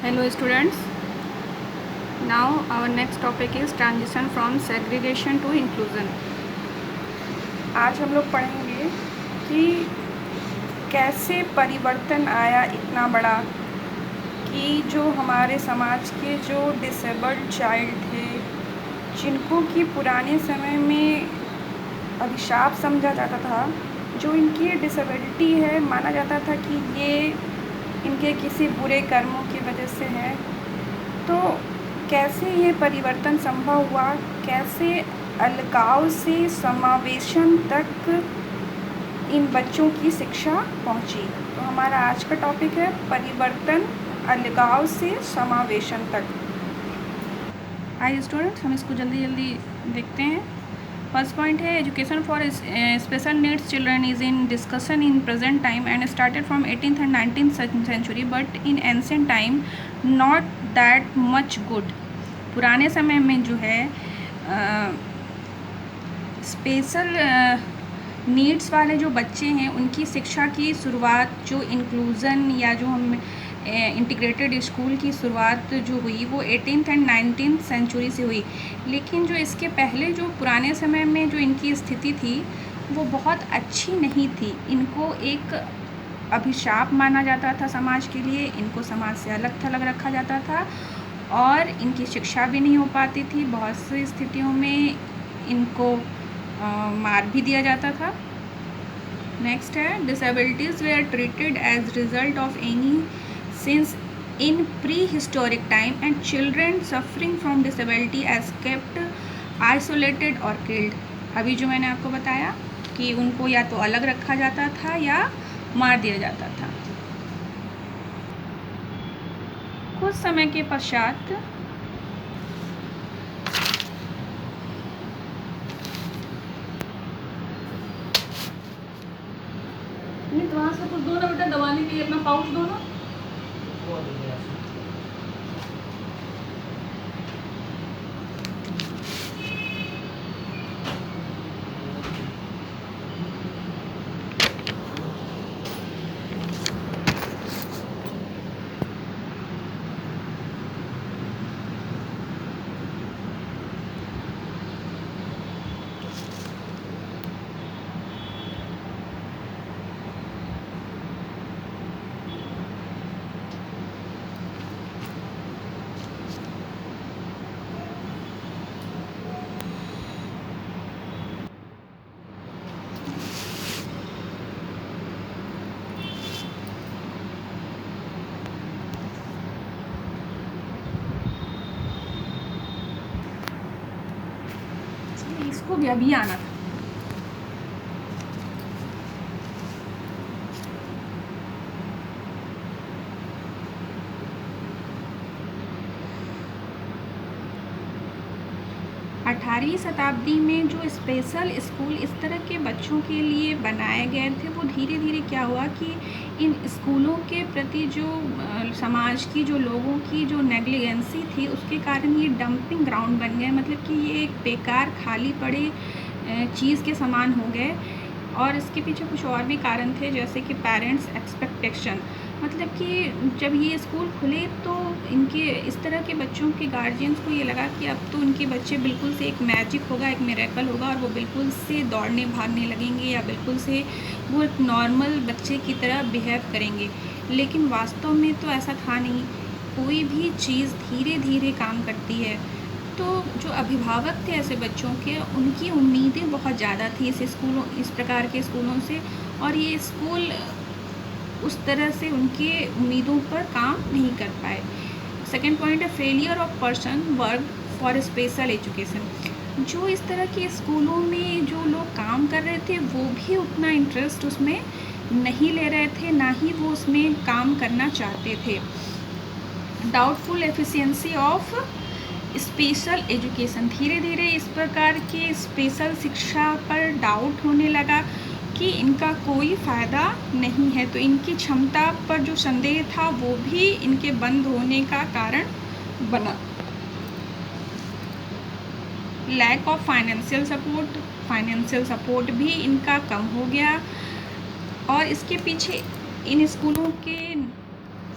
Hello students, now our next topic is transition from segregation to inclusion. आज हम लोग पढ़ेंगे कि कैसे परिवर्तन आया इतना बड़ा कि जो हमारे समाज के जो डिसेबल्ड चाइल्ड थे, जिनको कि पुराने समय में अभिशाप समझा जाता था, जो इनकी डिसेबिलिटी है, माना जाता था कि ये इनके किसी बुरे कर्मों की वजह से है। तो कैसे ये परिवर्तन संभव हुआ, कैसे अलगाव से समावेशन तक इन बच्चों की शिक्षा पहुंची। तो हमारा आज का टॉपिक है परिवर्तन अलगाव से समावेशन तक। आइए स्टूडेंट्स, हम इसको जल्दी जल्दी देखते हैं। फर्स्ट पॉइंट है education for special needs children is in discussion in present time and started from 18th and 19th century but in ancient time not that much good. पुराने समय में जो है स्पेशल नीड्स वाले जो बच्चे हैं उनकी शिक्षा की शुरुआत जो इंक्लूज़न या जो हम इंटीग्रेटेड स्कूल की शुरुआत जो हुई वो 18th and 19th सेंचुरी से हुई। लेकिन जो इसके पहले जो पुराने समय में जो इनकी स्थिति थी वो बहुत अच्छी नहीं थी। इनको एक अभिशाप माना जाता था समाज के लिए, इनको समाज से अलग थलग रखा जाता था और इनकी शिक्षा भी नहीं हो पाती थी। बहुत सी स्थितियों में इनको मार भी दिया जाता था। नेक्स्ट है disabilities were treated as result of any since in prehistoric time and children suffering from disability as kept isolated or killed। अभी जो मैंने आपको बताया कि उनको या तो अलग रखा जाता था या मार दिया जाता था। कुछ समय के पश्चात वहाँ से कुछ दो ना बेटा, दबाने के लिए अपना पाउच दो ना। इसको भी अभी आना था। अठारहवीं शताब्दी में जो स्पेशल स्कूल इस तरह के बच्चों के लिए बनाए गए थे वो धीरे धीरे क्या हुआ कि इन स्कूलों के प्रति जो समाज की जो लोगों की जो नेग्लिजेंसी थी उसके कारण ये डंपिंग ग्राउंड बन गए। मतलब कि ये एक बेकार खाली पड़े चीज़ के समान हो गए। और इसके पीछे कुछ और भी कारण थे, जैसे कि पेरेंट्स एक्सपेक्टेशन। मतलब कि जब ये स्कूल खुले तो इनके इस तरह के बच्चों के गार्जियंस को ये लगा कि अब तो उनके बच्चे बिल्कुल से एक मैजिक होगा, एक मिरेकल होगा और वो बिल्कुल से दौड़ने भागने लगेंगे या बिल्कुल से वो एक नॉर्मल बच्चे की तरह बिहेव करेंगे। लेकिन वास्तव में तो ऐसा था नहीं। कोई भी चीज़ धीरे धीरे काम करती है। तो जो अभिभावक थे ऐसे बच्चों के, उनकी उम्मीदें बहुत ज़्यादा थी इस प्रकार के स्कूलों से, और ये स्कूल उस तरह से उनके उम्मीदों पर काम नहीं कर पाए। सेकेंड पॉइंट है failure of person work for special education. जो इस तरह के स्कूलों में जो लोग काम कर रहे थे वो भी उतना इंटरेस्ट उसमें नहीं ले रहे थे, ना ही वो उसमें काम करना चाहते थे। Doubtful efficiency of special education. धीरे धीरे इस प्रकार की स्पेशल शिक्षा पर डाउट होने लगा कि इनका कोई फ़ायदा नहीं है। तो इनकी क्षमता पर जो संदेह था वो भी इनके बंद होने का कारण बना। लैक ऑफ फाइनेंशियल सपोर्ट भी इनका कम हो गया। और इसके पीछे इन स्कूलों के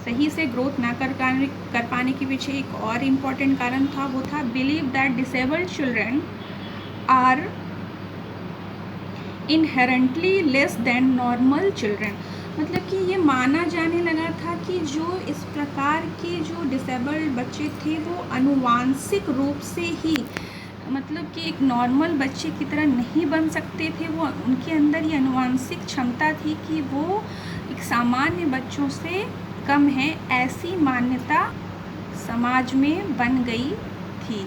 सही से ग्रोथ ना कर पाने के पीछे एक और इम्पॉर्टेंट कारण था, वो था believe that disabled children are inherently less than normal children. मतलब कि ये माना जाने लगा था कि जो इस प्रकार के जो डिसेबल्ड बच्चे थे वो आनुवांशिक रूप से ही, मतलब कि एक नॉर्मल बच्चे की तरह नहीं बन सकते थे। वो उनके अंदर ये आनुवांशिक क्षमता थी कि वो एक सामान्य बच्चों से कम है, ऐसी मान्यता समाज में बन गई थी।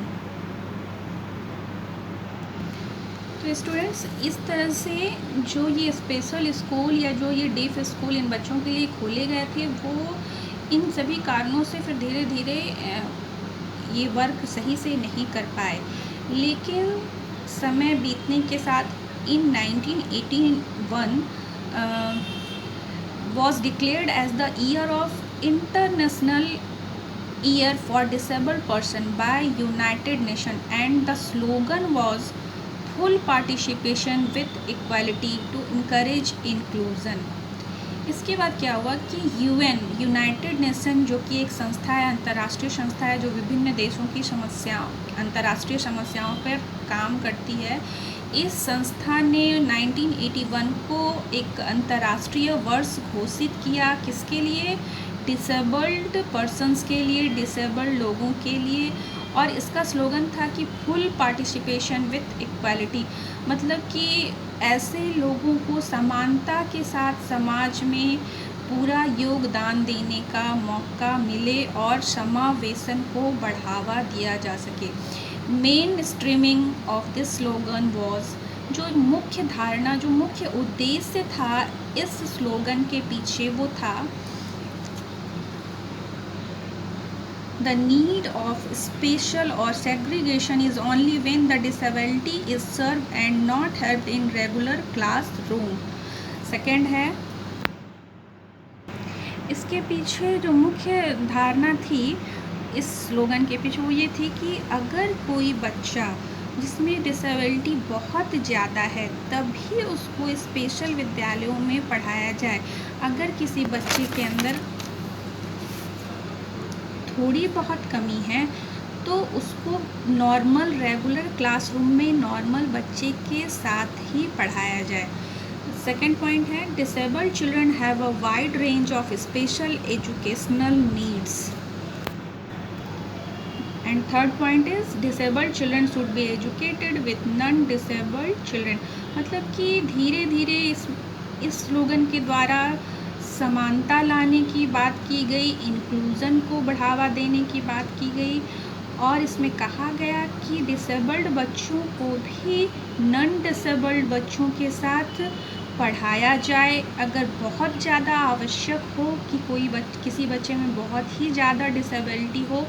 तो स्टूडेंट्स, इस तरह से जो ये स्पेशल स्कूल या जो ये डेफ स्कूल इन बच्चों के लिए खोले गए थे, वो इन सभी कारणों से फिर धीरे धीरे ये वर्क सही से नहीं कर पाए। लेकिन समय बीतने के साथ इन 1981 was declared as the year of International Year for Disabled Person by United Nations, and the slogan was full participation with equality to encourage inclusion। इसके बाद क्या हुआ कि यूनाइटेड नेशन, जो कि एक संस्था है, अंतर्राष्ट्रीय संस्था है, जो विभिन्न देशों की अंतर्राष्ट्रीय समस्याओं पर काम करती है, इस संस्था ने 1981 को एक अंतर्राष्ट्रीय वर्ष घोषित किया। किसके लिए? डिसेबल्ड पर्सन्स के लिए, डिसेबल्ड लोगों के लिए। और इसका स्लोगन था कि फुल पार्टिसिपेशन विथ इक्वालिटी, मतलब कि ऐसे लोगों को समानता के साथ समाज में पूरा योगदान देने का मौका मिले और समावेशन को बढ़ावा दिया जा सके। Main streaming of this slogan was, जो मुख्य धारणा, जो मुख्य उद्देश्य था इस स्लोगन के पीछे, वो था The need of special or segregation is only when the disability is served and not helped in regular classroom। Second है, इसके पीछे जो मुख्य धारणा थी इस स्लोगन के पीछे, वो ये थी कि अगर कोई बच्चा जिसमें डिसेबिलिटी बहुत ज़्यादा है तभी उसको स्पेशल विद्यालयों में पढ़ाया जाए। अगर किसी बच्चे के अंदर थोड़ी बहुत कमी है तो उसको नॉर्मल रेगुलर क्लासरूम में नॉर्मल बच्चे के साथ ही पढ़ाया जाए। सेकेंड पॉइंट है, disabled children have a wide range of special educational needs. And third point is disabled children should be educated with non disabled children. मतलब कि धीरे धीरे इस स्लोगन के द्वारा समानता लाने की बात की गई, इंक्लूज़न को बढ़ावा देने की बात की गई, और इसमें कहा गया कि डिसेबल्ड बच्चों को भी नॉन डिसेबल्ड बच्चों के साथ पढ़ाया जाए। अगर बहुत ज़्यादा आवश्यक हो कि किसी बच्चे में बहुत ही ज़्यादा डिसेबिलिटी हो,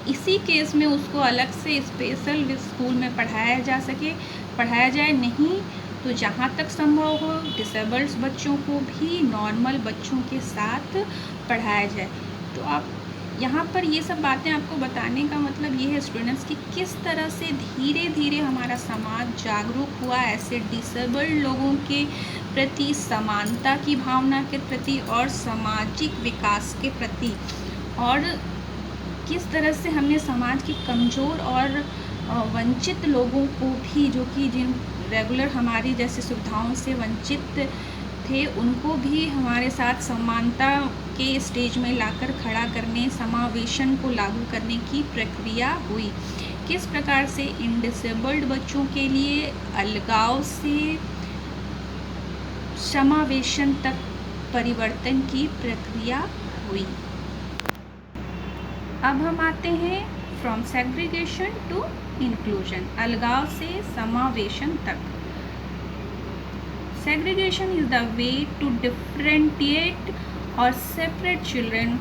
इसी केस में उसको अलग से स्पेशल स्कूल में पढ़ाया जाए। नहीं तो जहाँ तक संभव हो डिसेबल्ड बच्चों को भी नॉर्मल बच्चों के साथ पढ़ाया जाए। तो आप यहाँ पर ये सब बातें आपको बताने का मतलब ये है स्टूडेंट्स कि किस तरह से धीरे धीरे हमारा समाज जागरूक हुआ ऐसे डिसेबल्ड लोगों के प्रति, समानता की भावना के प्रति और सामाजिक विकास के प्रति, और किस तरह से हमने समाज के कमज़ोर और वंचित लोगों को भी, जो कि जिन रेगुलर हमारी जैसी सुविधाओं से वंचित थे, उनको भी हमारे साथ समानता के स्टेज में लाकर खड़ा करने, समावेशन को लागू करने की प्रक्रिया हुई। किस प्रकार से इन डिसेबल्ड बच्चों के लिए अलगाव से समावेशन तक परिवर्तन की प्रक्रिया हुई। अब हम आते हैं फ्रॉम सेग्रीगेशन टू इंक्लूजन, अलगाव से समावेशन तक। Segregation is the way to differentiate और separate children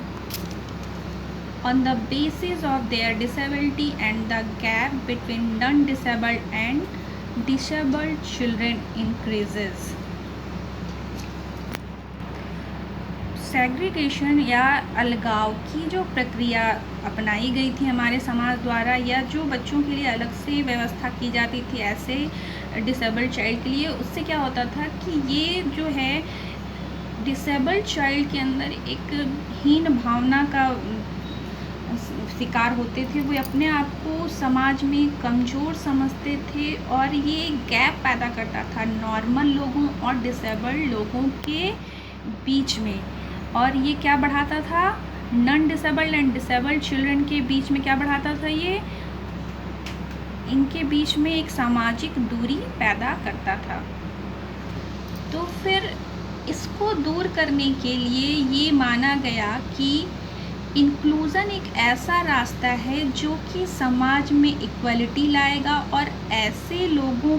on the basis of their disability, and the gap between non-disabled and disabled children increases। Segregation या अलगाव की जो प्रक्रिया अपनाई गई थी हमारे समाज द्वारा, या जो बच्चों के लिए अलग से व्यवस्था की जाती थी ऐसे डिसेबल्ड चाइल्ड के लिए, उससे क्या होता था कि ये जो है डिसेबल्ड चाइल्ड के अंदर एक हीन भावना का शिकार होते थे। वो अपने आप को समाज में कमज़ोर समझते थे और ये गैप पैदा करता था नॉर्मल लोगों और डिसेबल्ड लोगों के बीच में। और ये क्या बढ़ाता था, non disabled and disabled children के बीच में क्या बढ़ाता था, ये इनके बीच में एक सामाजिक दूरी पैदा करता था। तो फिर इसको दूर करने के लिए ये माना गया कि इंक्लूज़न एक ऐसा रास्ता है जो कि समाज में इक्वलिटी लाएगा और ऐसे लोगों